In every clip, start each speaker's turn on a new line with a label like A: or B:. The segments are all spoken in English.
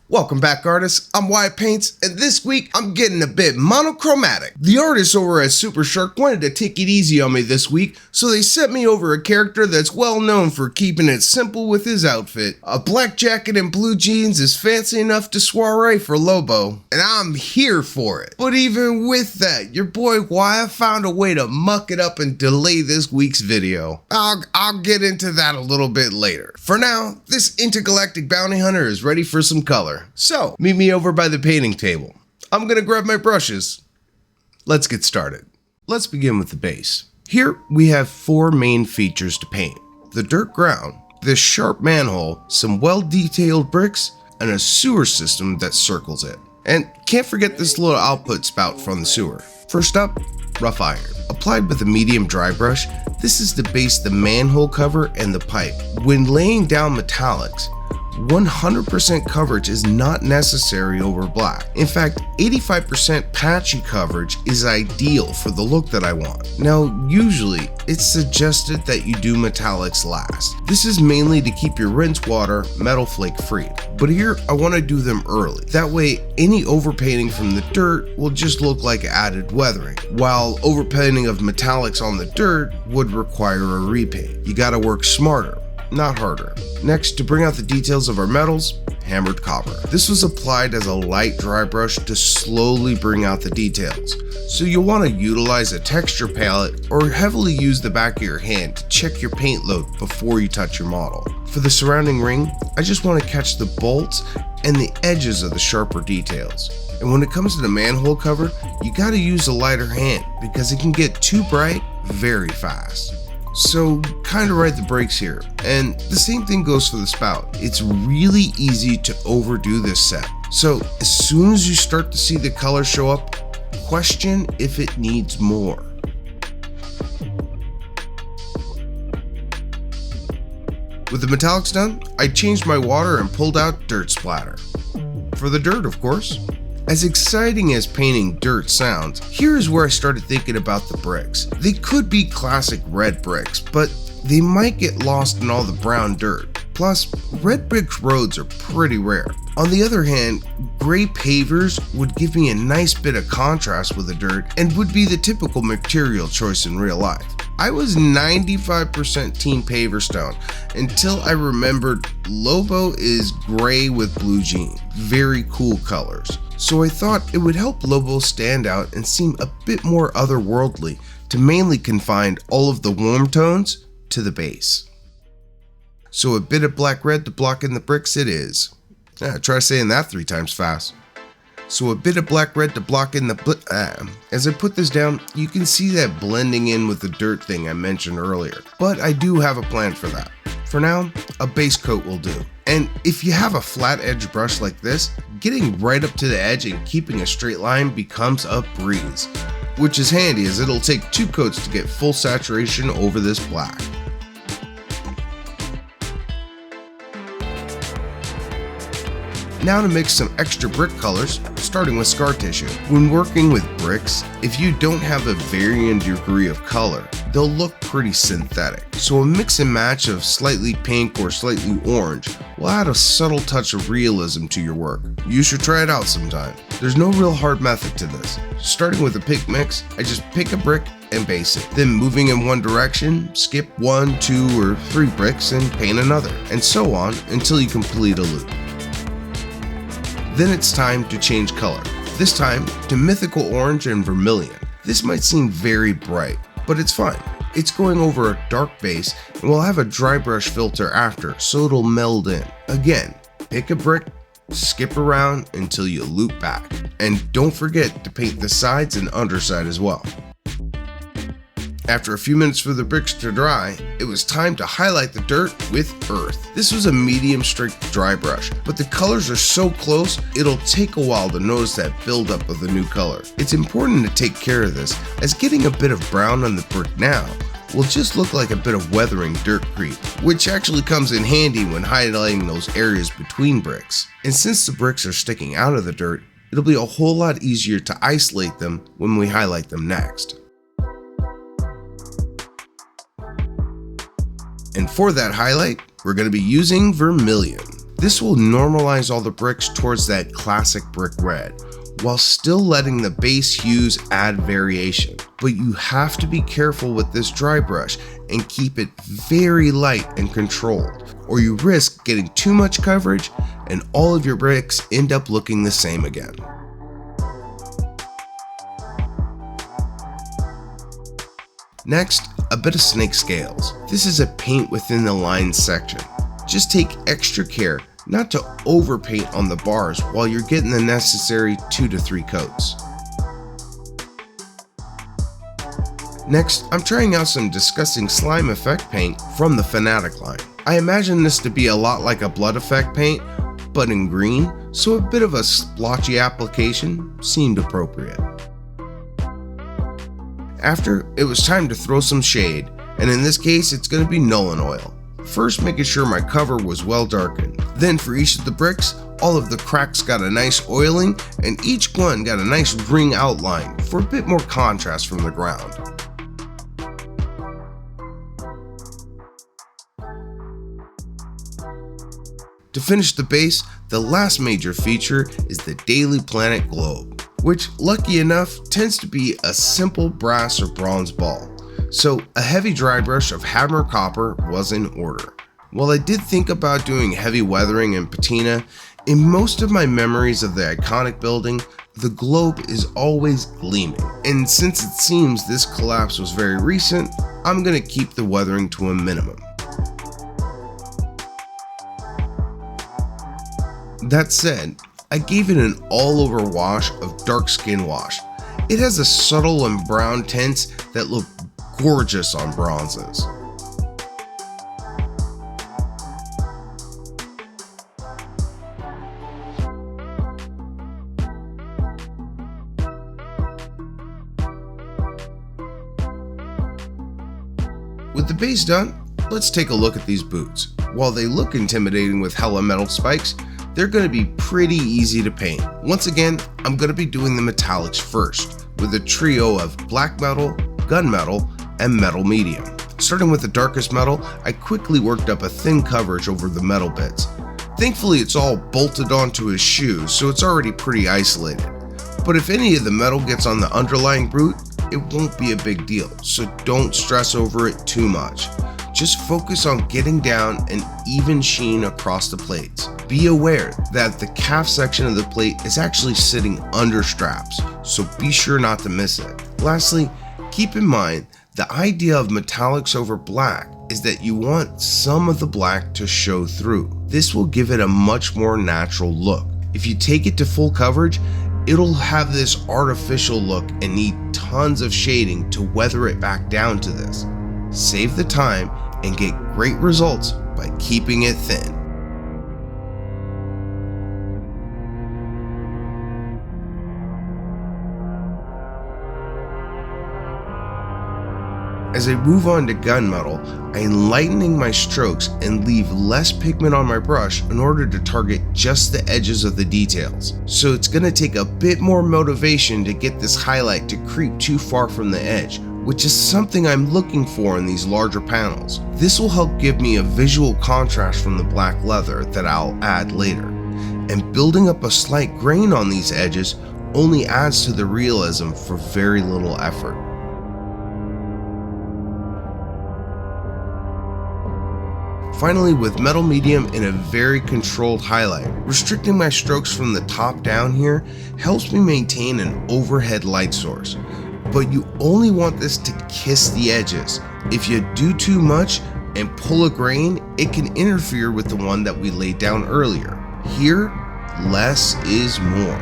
A: Welcome back, artists. I'm Waiya Paints, and this week I'm getting a bit monochromatic. The artists over at SuperShark wanted to take it easy on me this week, so they sent me over a character that's well known for keeping it simple with his outfit. A black jacket and blue jeans is fancy enough to soiree for Lobo, and I'm here for it. But even with that, your boy Waiya found a way to muck it up and delay this week's video. I'll get into that a little bit later. For now, this intergalactic bounty hunter is ready for some color. So, meet me over by the painting table. I'm gonna grab my brushes. Let's get started. Let's begin with the base. Here we have four main features to paint: the dirt ground, this sharp manhole, some well-detailed bricks, and a sewer system that circles it. And can't forget this little output spout from the sewer. First up, rough iron. Applied with a medium dry brush, this is to base the manhole cover and the pipe. When laying down metallics, 100% coverage is not necessary over black. In fact, 85% patchy coverage is ideal for the look that I want. Now, usually, it's suggested that you do metallics last. This is mainly to keep your rinse water metal flake free, but here I want to do them early. That way, any overpainting from the dirt will just look like added weathering, while overpainting of metallics on the dirt would require a repaint. You gotta work smarter, not harder. Next, to bring out the details of our metals, hammered copper. This was applied as a light dry brush to slowly bring out the details. So you'll want to utilize a texture palette or heavily use the back of your hand to check your paint load before you touch your model. For the surrounding ring, I just want to catch the bolts and the edges of the sharper details. And when it comes to the manhole cover, you gotta use a lighter hand because it can get too bright very fast. So kind of ride the brakes here. And the same thing goes for the spout. It's really easy to overdo this set. So as soon as you start to see the color show up, question if it needs more. With the metallics done, I changed my water and pulled out dirt splatter. For the dirt, of course. As exciting as painting dirt sounds, here is where I started thinking about the bricks. They could be classic red bricks, but they might get lost in all the brown dirt. Plus, red brick roads are pretty rare. On the other hand, gray pavers would give me a nice bit of contrast with the dirt and would be the typical material choice in real life. I was 95% team paver stone until I remembered Lobo is gray with blue jeans. Very cool colors. So I thought it would help Lobo stand out and seem a bit more otherworldly to mainly confine all of the warm tones to the base. So a bit of black red to block in the bricks it is. Try saying that 3 times fast. So a bit of black red to block in the as I put this down, you can see that blending in with the dirt thing I mentioned earlier. But I do have a plan for that. For now, a base coat will do. And if you have a flat edge brush like this, getting right up to the edge and keeping a straight line becomes a breeze. Which is handy as it'll take 2 coats to get full saturation over this black. Now to mix some extra brick colors, starting with scar tissue. When working with bricks, if you don't have a varying degree of color, they'll look pretty synthetic. So a mix and match of slightly pink or slightly orange will add a subtle touch of realism to your work. You should try it out sometime. There's no real hard method to this. Starting with a pink mix, I just pick a brick and base it. Then moving in one direction, skip 1, 2, or 3 bricks and paint another, and so on until you complete a loop. Then it's time to change color, this time to mythical orange and vermilion. This might seem very bright, but it's fine. It's going over a dark base and we'll have a dry brush filter after so it'll meld in. Again, pick a brick, skip around until you loop back. And don't forget to paint the sides and underside as well. After a few minutes for the bricks to dry, it was time to highlight the dirt with earth. This was a medium strength dry brush, but the colors are so close, it'll take a while to notice that buildup of the new color. It's important to take care of this, as getting a bit of brown on the brick now will just look like a bit of weathering dirt creep, which actually comes in handy when highlighting those areas between bricks. And since the bricks are sticking out of the dirt, it'll be a whole lot easier to isolate them when we highlight them next. And for that highlight, we're going to be using vermilion. This will normalize all the bricks towards that classic brick red, while still letting the base hues add variation. But you have to be careful with this dry brush and keep it very light and controlled, or you risk getting too much coverage and all of your bricks end up looking the same again. Next, a bit of snake scales. This is a paint within the lines section. Just take extra care not to overpaint on the bars while you're getting the necessary 2 to 3 coats. Next, I'm trying out some disgusting slime effect paint from the Fanatic line. I imagine this to be a lot like a blood effect paint, but in green, so a bit of a splotchy application seemed appropriate. After, it was time to throw some shade, and in this case it's going to be Nolan oil. First making sure my cover was well darkened. Then for each of the bricks, all of the cracks got a nice oiling and each one got a nice ring outline for a bit more contrast from the ground. To finish the base, the last major feature is the Daily Planet globe, which lucky enough tends to be a simple brass or bronze ball. So a heavy dry brush of hammer copper was in order. While I did think about doing heavy weathering and patina, in most of my memories of the iconic building, the globe is always gleaming. And since it seems this collapse was very recent, I'm gonna keep the weathering to a minimum. That said, I gave it an all-over wash of dark skin wash. It has a subtle and brown tints that look gorgeous on bronzes. With the base done, let's take a look at these boots. While they look intimidating with hella metal spikes, they're going to be pretty easy to paint. Once again, I'm going to be doing the metallics first, with a trio of black metal, gunmetal, and metal medium. Starting with the darkest metal, I quickly worked up a thin coverage over the metal bits. Thankfully it's all bolted onto his shoes, so it's already pretty isolated. But if any of the metal gets on the underlying boot, it won't be a big deal, so don't stress over it too much. Just focus on getting down an even sheen across the plates. Be aware that the calf section of the plate is actually sitting under straps, so be sure not to miss it. Lastly, keep in mind the idea of metallics over black is that you want some of the black to show through. This will give it a much more natural look. If you take it to full coverage, it'll have this artificial look and need tons of shading to weather it back down to this. Save the time and get great results by keeping it thin. As I move on to gunmetal, I'm lightening my strokes and leave less pigment on my brush in order to target just the edges of the details. So it's going to take a bit more motivation to get this highlight to creep too far from the edge, which is something I'm looking for in these larger panels. This will help give me a visual contrast from the black leather that I'll add later. And building up a slight grain on these edges only adds to the realism for very little effort. Finally, with metal medium in a very controlled highlight, restricting my strokes from the top down here helps me maintain an overhead light source. But you only want this to kiss the edges. If you do too much and pull a grain, it can interfere with the one that we laid down earlier. Here, less is more.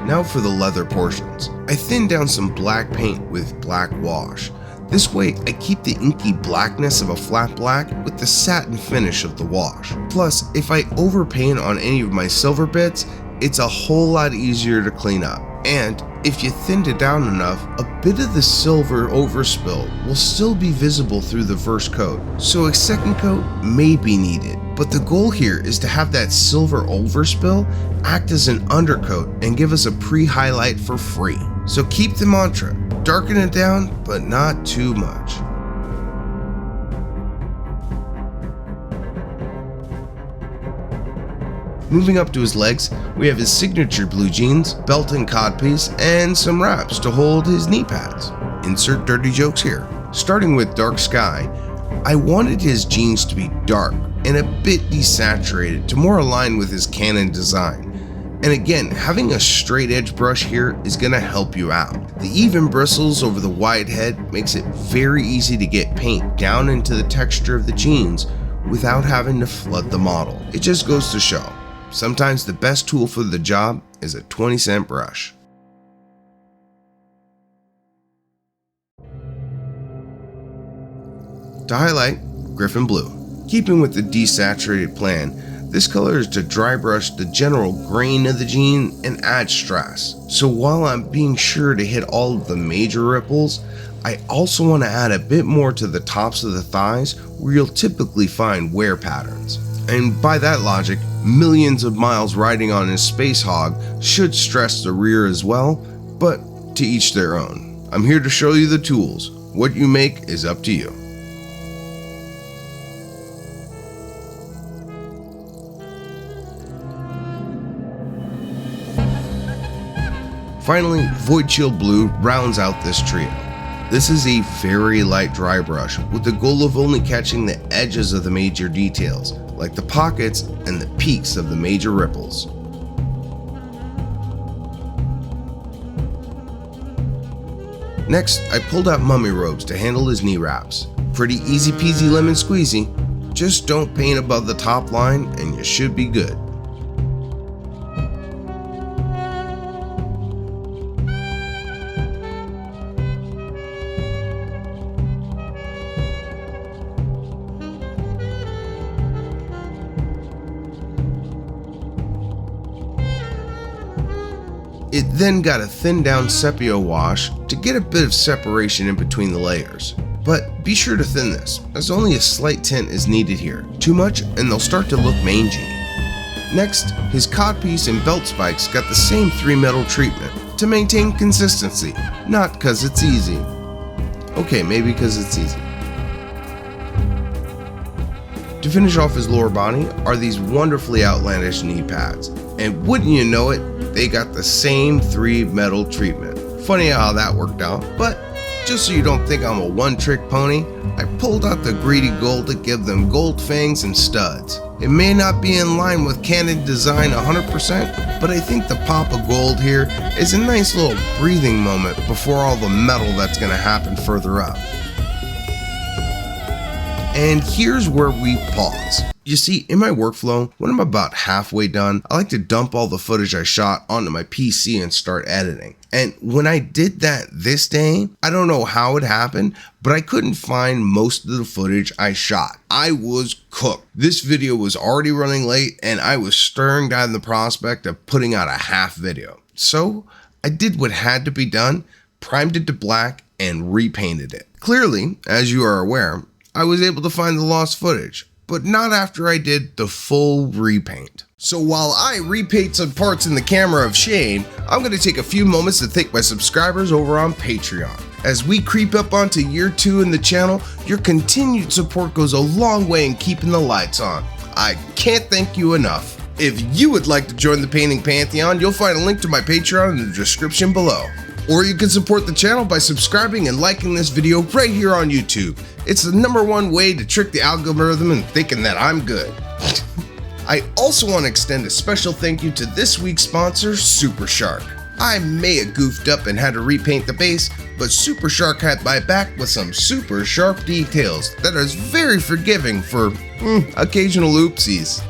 A: Now for the leather portions. I thinned down some black paint with black wash. This way, I keep the inky blackness of a flat black with the satin finish of the wash. Plus, if I overpaint on any of my silver bits, it's a whole lot easier to clean up. And if you thinned it down enough, a bit of the silver overspill will still be visible through the first coat, so a second coat may be needed. But the goal here is to have that silver overspill act as an undercoat and give us a pre-highlight for free. So keep the mantra, darken it down, but not too much. Moving up to his legs, we have his signature blue jeans, belt and codpiece, and some wraps to hold his knee pads. Insert dirty jokes here. Starting with dark sky, I wanted his jeans to be dark and a bit desaturated to more align with his Canon design. And again, having a straight edge brush here is going to help you out. The even bristles over the wide head makes it very easy to get paint down into the texture of the jeans without having to flood the model. It just goes to show, sometimes the best tool for the job is a 20-cent brush. To highlight, Griffin Blue. Keeping with the desaturated plan, this color is to dry brush the general grain of the jean and add stress. So while I'm being sure to hit all of the major ripples, I also want to add a bit more to the tops of the thighs where you'll typically find wear patterns. And by that logic, millions of miles riding on a space hog should stress the rear as well, but to each their own. I'm here to show you the tools. What you make is up to you. Finally, Void Shield Blue rounds out this trio. This is a very light dry brush with the goal of only catching the edges of the major details, like the pockets and the peaks of the major ripples. Next, I pulled out mummy robes to handle his knee wraps. Pretty easy peasy lemon squeezy. Just don't paint above the top line and you should be good. It then got a thinned down sepia wash to get a bit of separation in between the layers. But be sure to thin this, as only a slight tint is needed here. Too much and they'll start to look mangy. Next, his codpiece and belt spikes got the same 3 metal treatment to maintain consistency, not cause it's easy. Okay, maybe cause it's easy. To finish off his lower body are these wonderfully outlandish knee pads, and wouldn't you know it, they got the same 3 metal treatment. Funny how that worked out, but just so you don't think I'm a one-trick pony, I pulled out the greedy gold to give them gold fangs and studs. It may not be in line with Canon design 100%, but I think the pop of gold here is a nice little breathing moment before all the metal that's going to happen further up. And here's where we pause. You see, in my workflow, when I'm about halfway done, I like to dump all the footage I shot onto my PC and start editing. And when I did that this day, I don't know how it happened, but I couldn't find most of the footage I shot. I was cooked. This video was already running late and I was stirring down the prospect of putting out a half video. So I did what had to be done, primed it to black, and repainted it. Clearly, as you are aware, I was able to find the lost footage, but not after I did the full repaint. So while I repaint some parts in the camera of shame, I'm going to take a few moments to thank my subscribers over on Patreon. As we creep up onto year 2 in the channel, your continued support goes a long way in keeping the lights on. I can't thank you enough. If you would like to join the Painting Pantheon, you'll find a link to my Patreon in the description below. Or you can support the channel by subscribing and liking this video right here on YouTube. It's the #1 way to trick the algorithm into thinking that I'm good. I also want to extend a special thank you to this week's sponsor, SuperShark. I may have goofed up and had to repaint the base, but SuperShark had my back with some super sharp details that is very forgiving for occasional oopsies.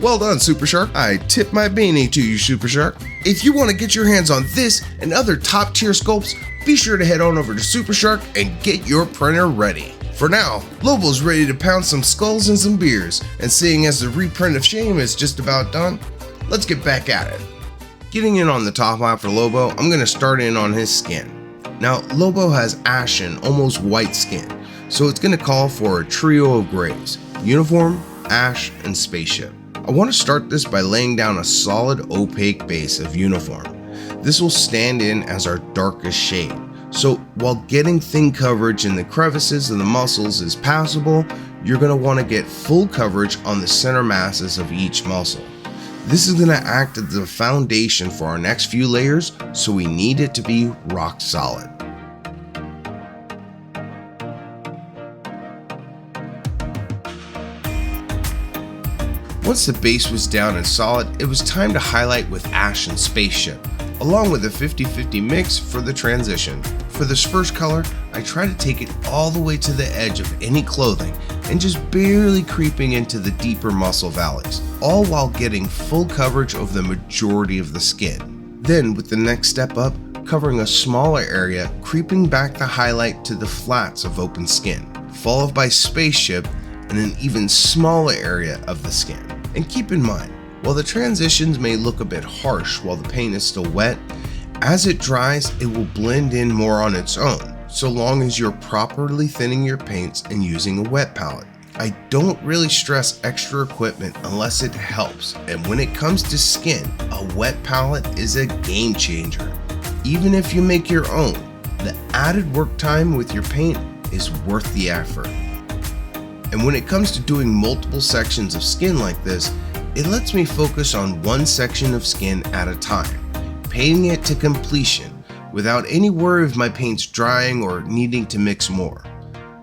A: Well done, SuperShark. I tip my beanie to you, SuperShark. If you want to get your hands on this and other top tier sculpts, be sure to head on over to SuperShark and get your printer ready. For now, Lobo's ready to pound some skulls and some beers, and seeing as the reprint of Shame is just about done, let's get back at it. Getting in on the top half for Lobo, I'm going to start in on his skin. Now, Lobo has ashen, almost white skin, so it's going to call for a trio of grays: uniform, ash, and spaceship. I want to start this by laying down a solid opaque base of uniform. This will stand in as our darkest shade. So while getting thin coverage in the crevices of the muscles is passable, you're going to want to get full coverage on the center masses of each muscle. This is going to act as the foundation for our next few layers, so we need it to be rock solid. Once the base was down and solid, it was time to highlight with Ash and Spaceship, along with a 50-50 mix for the transition. For this first color, I try to take it all the way to the edge of any clothing and just barely creeping into the deeper muscle valleys, all while getting full coverage of the majority of the skin. Then with the next step up, covering a smaller area, creeping back the highlight to the flats of open skin, followed by Spaceship in an even smaller area of the skin. And keep in mind, while the transitions may look a bit harsh while the paint is still wet, as it dries, it will blend in more on its own, so long as you're properly thinning your paints and using a wet palette. I don't really stress extra equipment unless it helps, and when it comes to skin, a wet palette is a game changer. Even if you make your own, the added work time with your paint is worth the effort. And when it comes to doing multiple sections of skin like this, it lets me focus on one section of skin at a time, painting it to completion without any worry of my paints drying or needing to mix more.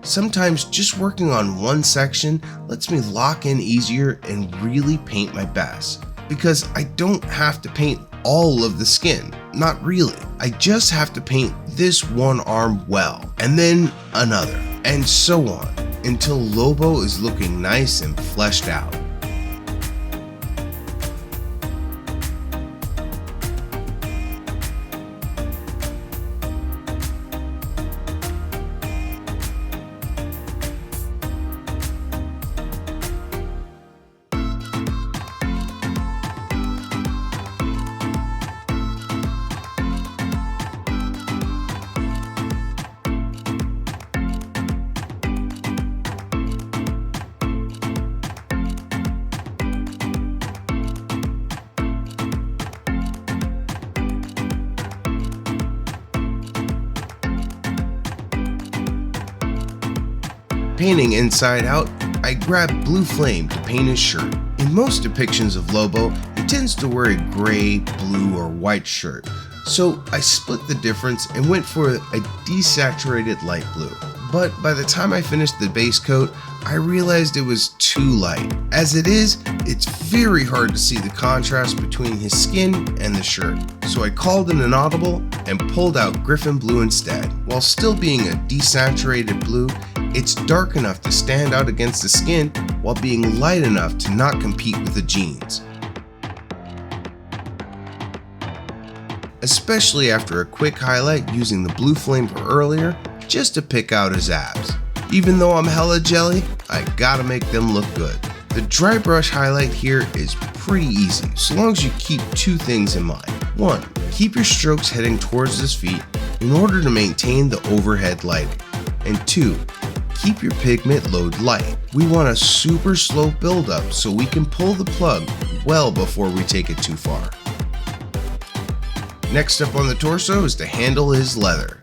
A: Sometimes just working on one section lets me lock in easier and really paint my best, because I don't have to paint all of the skin, not really. I just have to paint this one arm well, and then another, and so on, until Lobo is looking nice and fleshed out. Painting inside out, I grabbed blue flame to paint his shirt. In most depictions of Lobo, he tends to wear a gray, blue, or white shirt, so I split the difference and went for a desaturated light blue. But by the time I finished the base coat, I realized it was too light. As it is, it's very hard to see the contrast between his skin and the shirt. So I called in an audible and pulled out Griffin Blue instead. While still being a desaturated blue, it's dark enough to stand out against the skin while being light enough to not compete with the jeans. Especially after a quick highlight using the blue flame for earlier, just to pick out his abs. Even though I'm hella jelly, I gotta make them look good. The dry brush highlight here is pretty easy, so long as you keep two things in mind. 1. Keep your strokes heading towards his feet in order to maintain the overhead lighting. And 2. Keep your pigment load light. We want a super slow buildup so we can pull the plug well before we take it too far. Next up on the torso is to handle his leather.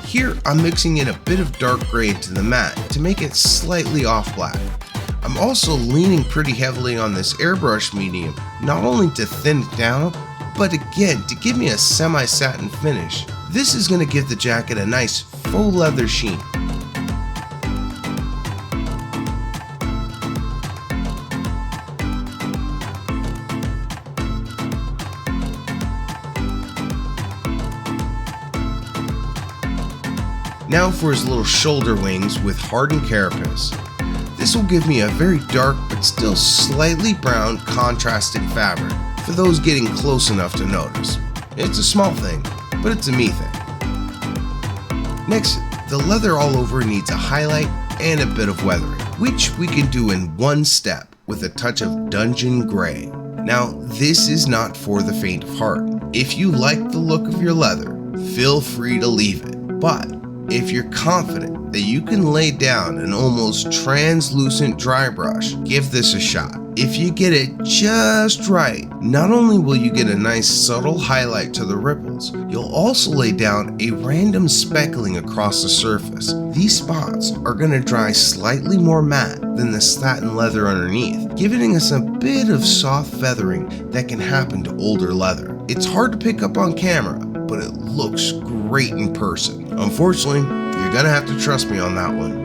A: Here I'm mixing in a bit of dark gray into the matte to make it slightly off black. I'm also leaning pretty heavily on this airbrush medium, not only to thin it down, but again to give me a semi-satin finish. This is going to give the jacket a nice faux leather sheen. Now for his little shoulder wings with hardened carapace. This will give me a very dark but still slightly brown contrasting fabric for those getting close enough to notice. It's a small thing, but it's a me thing. Next, the leather all over needs a highlight and a bit of weathering, which we can do in one step with a touch of dungeon gray. Now, this is not for the faint of heart. If you like the look of your leather, feel free to leave it, but if you're confident that you can lay down an almost translucent dry brush, give this a shot. If you get it just right, not only will you get a nice subtle highlight to the ripples, you'll also lay down a random speckling across the surface. These spots are going to dry slightly more matte than the satin leather underneath, giving us a bit of soft feathering that can happen to older leather. It's hard to pick up on camera, but it looks great in person. Unfortunately, you're going to have to trust me on that one.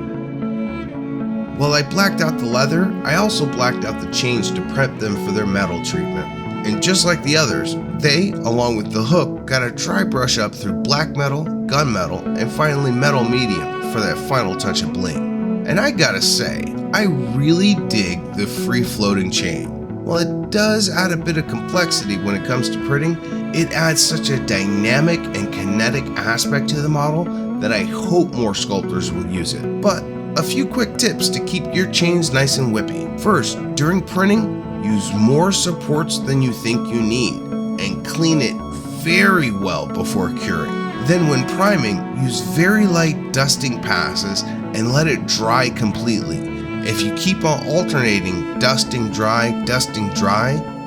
A: While I blacked out the leather, I also blacked out the chains to prep them for their metal treatment. And just like the others, they, along with the hook, got a dry brush up through black metal, gunmetal, and finally metal medium for that final touch of bling. And I gotta say, I really dig the free floating chain. While it does add a bit of complexity when it comes to printing, it adds such a dynamic and kinetic aspect to the model that I hope more sculptors will use it. But a few quick tips to keep your chains nice and whippy. First, during printing, use more supports than you think you need and clean it very well before curing. Then when priming, use very light dusting passes and let it dry completely. If you keep on alternating dusting dry,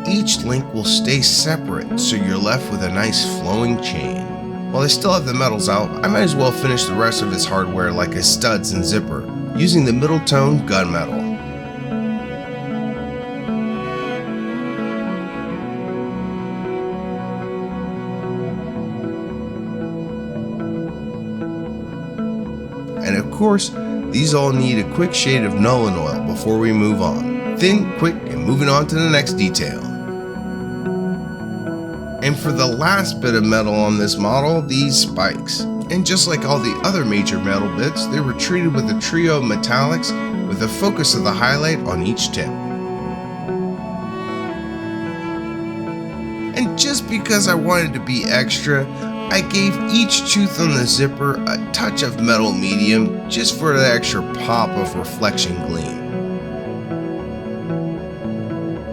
A: each link will stay separate so you're left with a nice flowing chain. While I still have the metals out, I might as well finish the rest of his hardware like his studs and zipper, using the middle tone gunmetal. And of course, these all need a quick shade of Nuln Oil before we move on. Thin, quick, and moving on to the next detail. And for the last bit of metal on this model, these spikes. And just like all the other major metal bits, they were treated with a trio of metallics with the focus of the highlight on each tip. And just because I wanted to be extra, I gave each tooth on the zipper a touch of metal medium just for the extra pop of reflection gleam.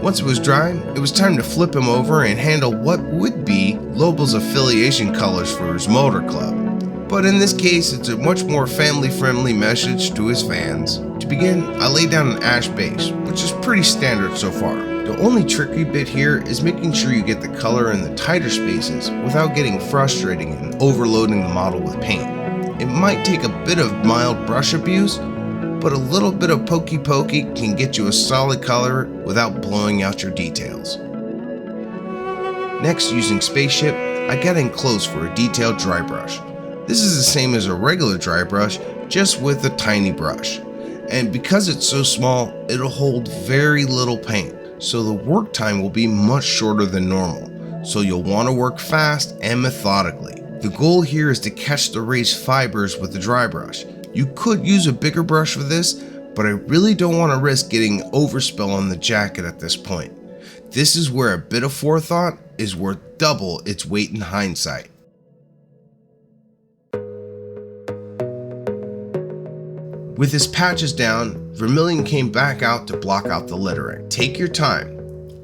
A: Once it was dry, it was time to flip him over and handle what would be Lobo's affiliation colors for his motor club. But in this case, it's a much more family-friendly message to his fans. To begin, I laid down an ash base, which is pretty standard so far. The only tricky bit here is making sure you get the color in the tighter spaces without getting frustrating and overloading the model with paint. It might take a bit of mild brush abuse, but a little bit of pokey can get you a solid color without blowing out your details. Next, using Spaceship, I got in close for a detailed dry brush. This is the same as a regular dry brush, just with a tiny brush. And because it's so small, it'll hold very little paint, so the work time will be much shorter than normal, so you'll want to work fast and methodically. The goal here is to catch the raised fibers with the dry brush. You could use a bigger brush for this, but I really don't want to risk getting overspill on the jacket at this point. This is where a bit of forethought is worth double its weight in hindsight. With his patches down, Vermilion came back out to block out the lettering. Take your time.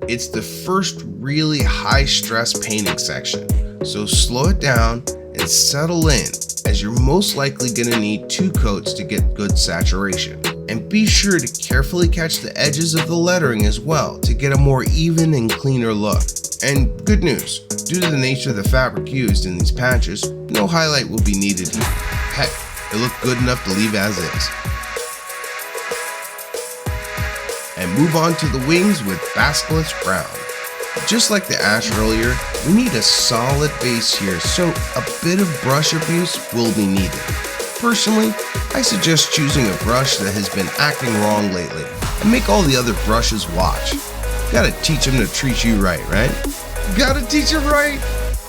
A: It's the first really high stress painting section, so slow it down and settle in, as you're most likely going to need 2 coats to get good saturation. And be sure to carefully catch the edges of the lettering as well to get a more even and cleaner look. And good news, due to the nature of the fabric used in these patches, no highlight will be needed here. Heck, it looked good enough to leave as is. And move on to the wings with Basilisk Brown. Just like the ash earlier, we need a solid base here, so a bit of brush abuse will be needed. Personally, I suggest choosing a brush that has been acting wrong lately, and make all the other brushes watch. Gotta teach them to treat you right? Gotta teach them right!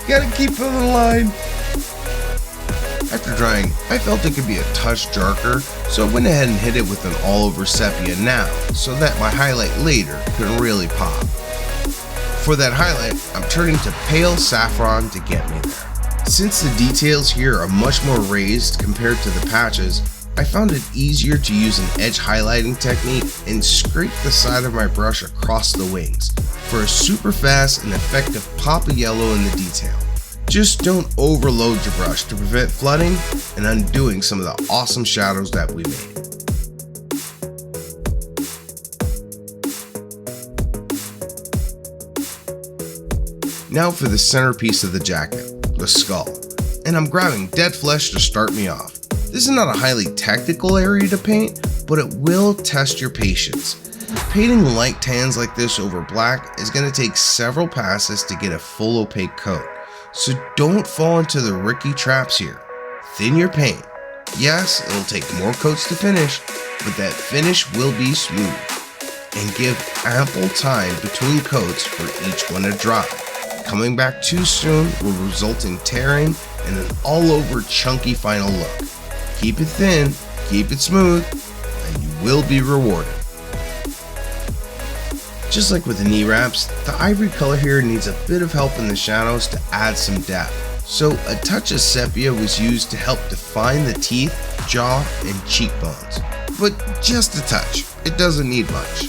A: Gotta keep them in line! After drying, I felt it could be a touch darker, so I went ahead and hit it with an all-over sepia now, so that my highlight later could really pop. For that highlight, I'm turning to pale saffron to get me there. Since the details here are much more raised compared to the patches, I found it easier to use an edge highlighting technique and scrape the side of my brush across the wings for a super fast and effective pop of yellow in the detail. Just don't overload your brush to prevent flooding and undoing some of the awesome shadows that we made. Now for the centerpiece of the jacket, the skull. And I'm grabbing dead flesh to start me off. This is not a highly technical area to paint, but it will test your patience. Painting light tans like this over black is going to take several passes to get a full opaque coat. So don't fall into the rookie traps here. Thin your paint. Yes, it'll take more coats to finish, but that finish will be smooth. And give ample time between coats for each one to dry. Coming back too soon will result in tearing and an all-over chunky final look. Keep it thin, keep it smooth, and you will be rewarded. Just like with the knee wraps, the ivory color here needs a bit of help in the shadows to add some depth. So a touch of sepia was used to help define the teeth, jaw, and cheekbones. But just a touch, it doesn't need much.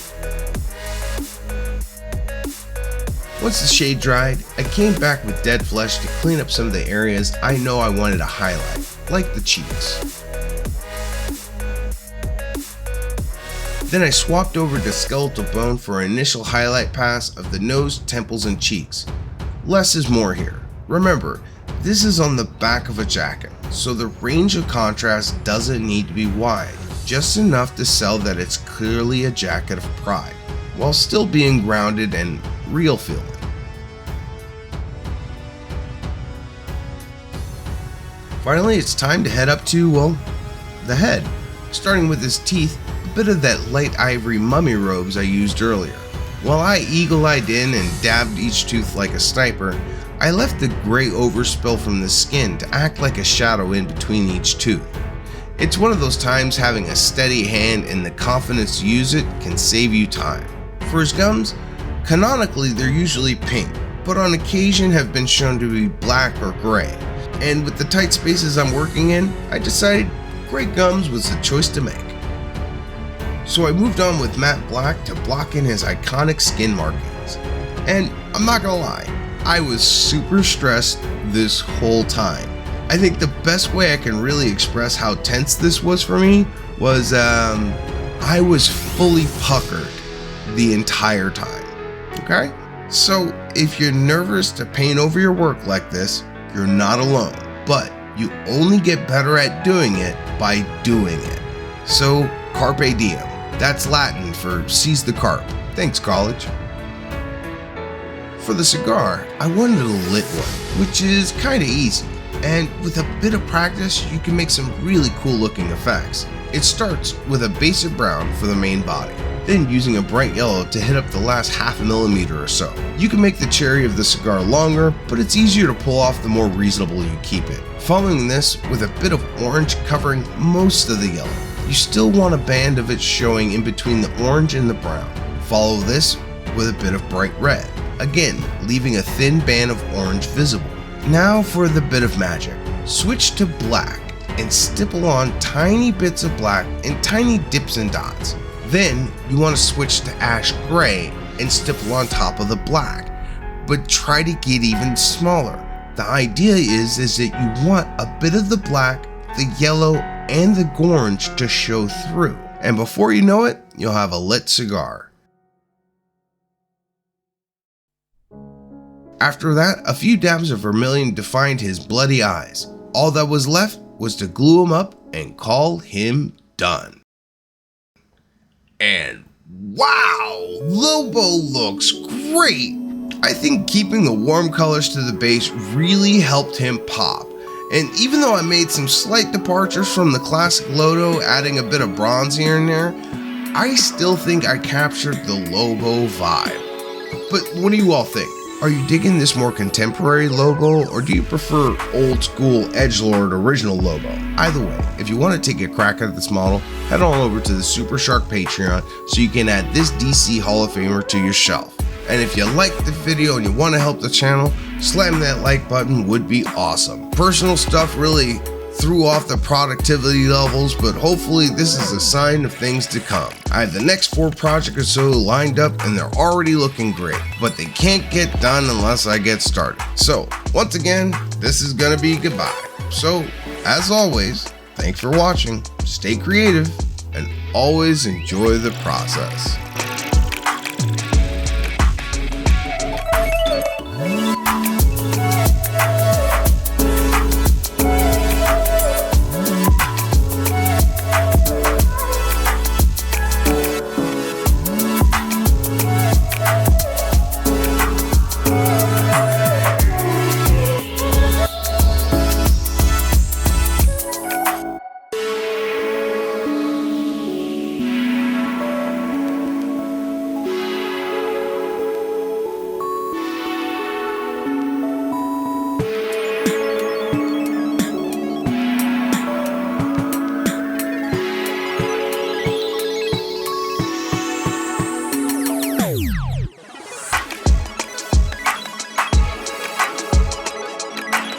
A: Once the shade dried, I came back with dead flesh to clean up some of the areas I know I wanted to highlight, like the cheeks. Then I swapped over to skeletal bone for an initial highlight pass of the nose, temples, and cheeks. Less is more here. Remember, this is on the back of a jacket, so the range of contrast doesn't need to be wide, just enough to sell that it's clearly a jacket of pride, while still being grounded and real feeling. Finally, it's time to head up to, well, the head. Starting with his teeth, a bit of that light ivory mummy robes I used earlier. While I eagle-eyed in and dabbed each tooth like a sniper, I left the gray overspill from the skin to act like a shadow in between each tooth. It's one of those times having a steady hand and the confidence to use it can save you time. For his gums, canonically they're usually pink, but on occasion have been shown to be black or gray. And with the tight spaces I'm working in, I decided gray gums was the choice to make. So I moved on with matte black to block in his iconic skin markings. And I'm not gonna lie, I was super stressed this whole time. I think the best way I can really express how tense this was for me was I was fully puckered the entire time, okay? So if you're nervous to paint over your work like this, you're not alone, but you only get better at doing it by doing it. So carpe diem, that's Latin for seize the carp. Thanks, college. For the cigar, I wanted a lit one, which is kinda easy, and with a bit of practice, you can make some really cool looking effects. It starts with a basic brown for the main body, then using a bright yellow to hit up the last half a millimeter or so. You can make the cherry of the cigar longer, but it's easier to pull off the more reasonable you keep it. Following this with a bit of orange covering most of the yellow. You still want a band of it showing in between the orange and the brown. Follow this with a bit of bright red, again leaving a thin band of orange visible. Now for the bit of magic. Switch to black and stipple on tiny bits of black in tiny dips and dots. Then you want to switch to ash gray and stipple on top of the black, but try to get even smaller. The idea is that you want a bit of the black, the yellow, and the orange to show through. And before you know it, you'll have a lit cigar. After that, a few dabs of vermilion defined his bloody eyes. All that was left was to glue him up and call him done. And wow, Lobo looks great! I think keeping the warm colors to the base really helped him pop. And even though I made some slight departures from the classic Lobo, adding a bit of bronze here and there, I still think I captured the Lobo vibe. But what do you all think? Are you digging this more contemporary Lobo, or do you prefer old school edgelord original Lobo? Either way, if you want to take a crack at this model, head on over to the SuperShark Patreon so you can add this DC Hall of Famer to your shelf. And if you liked the video and you want to help the channel, slam that like button would be awesome. Personal stuff really threw off the productivity levels, but hopefully this is a sign of things to come. I have the next 4 projects or so lined up and they're already looking great, but they can't get done unless I get started. So once again, this is gonna be goodbye. So as always, thanks for watching, stay creative, and always enjoy the process.